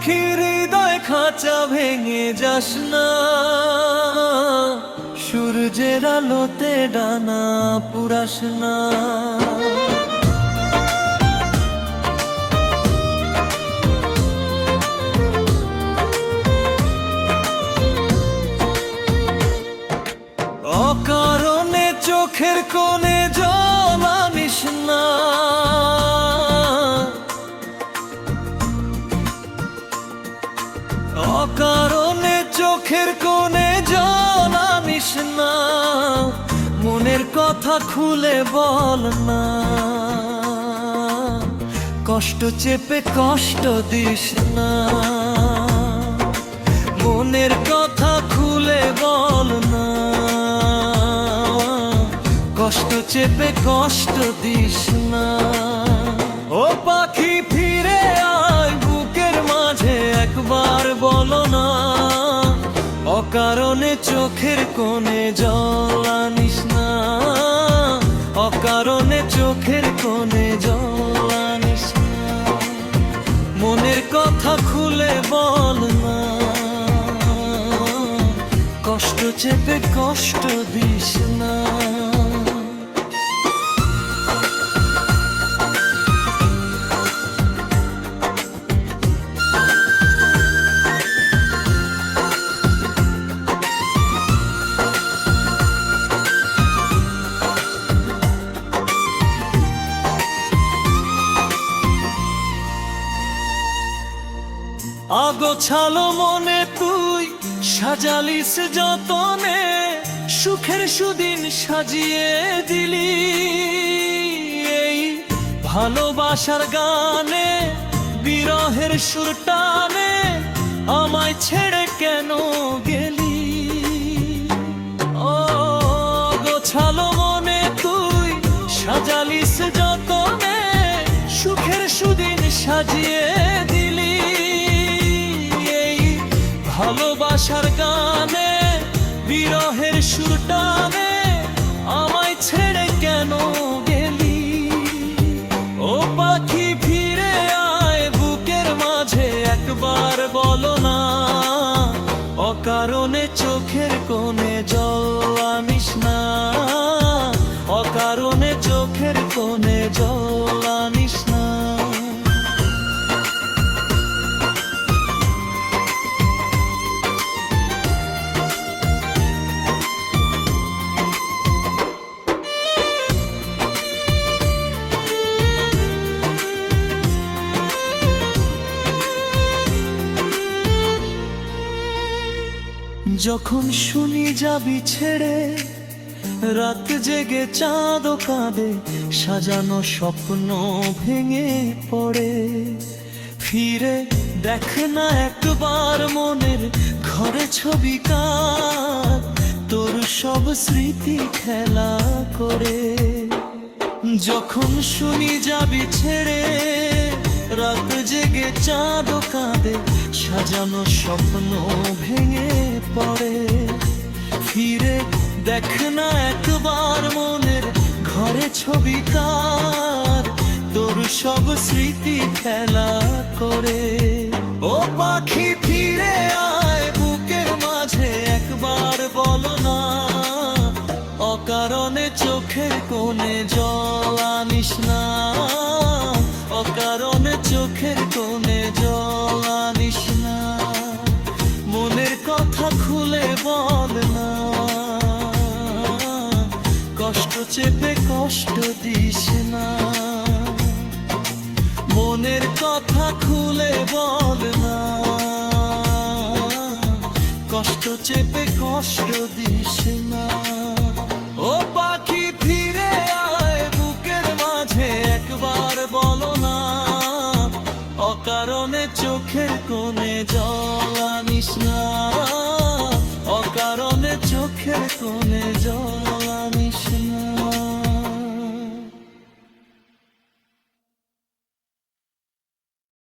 পাখির হৃদয় খাঁচা ভেঙে যাস না, সূর্যের আলোতে ডানা পুরাস না। অকারণে চোখের কোণে জল আনিস না, অকারণে চোখের কোণে জল আনিস না। মনের কথা খুলে বল না, কষ্ট চেপে কষ্ট দিস না। মনের কথা খুলে বল না, কষ্ট চেপে কষ্ট দিস না। ও পাখি ফিরে আয় বুকের মাঝে একবার বলো না, অকারণে চোখের কোণে জল আনিস না, অকারণে চোখের কোণে জল আনিস না। মনের কথা খুলে বল না, কষ্ট চেপে কষ্ট দিস না। আগোছালো মনে তুই সাজালিস যতনে, সুখের সুদিন সাজিয়ে দিলি এই ভালোবাসার গানে। বিরহের সুর টানে আমায় ছেড়ে কেন গেলি? ও গোছালো মনে তুই সাজালিস যতনে, সুখের সুদিন সাজিয়ে দিলি ভালোবাসার গানে। বিরহের সুর টানে আমায় ছেড়ে কেন গেলি? ও পাখি ফিরে আয় বুকের মাঝে একবার বলো না, অকারণে চোখের কোণে জল আনিস না, অকারণে চোখের কোণে জল আনিস না। যখন শুনি যাবি ছেড়ে, রাত জেগে চাঁদ কাঁদে, সাজানো স্বপ্ন ভেঙে পড়ে। ফিরে দেখ না একবার মনের ঘরে ছবি কাঁদ, তোর সব স্মৃতি খেলা করে। যখন শুনি যাবি ছেড়ে, রাত জেগে চাঁদ কাঁদে, সাজানো স্বপ্ন ভেঙে পড়ে। ফিরে দেখ না একবার মনের ঘরে ছবি কার, তোর সব স্মৃতি খেলা করে। ও পাখি ফিরে আয় বুকের মাঝে একবার বলো না, অকারণে চোখের কোণে জল আনিস না, অকারণে চোখের কোণে জল আনিস না। মনের কথা খুলে বল না, কষ্ট চেপে কষ্ট দিস না। মনের কথা খুলে বল না, কষ্ট চেপে কষ্ট দিস না। ও পাখি ফিরে আয় বুকের মাঝে একবার বলো না, অকারণে চোখের কোণে জল আনিস না, অকারণে চোখের কোণে জল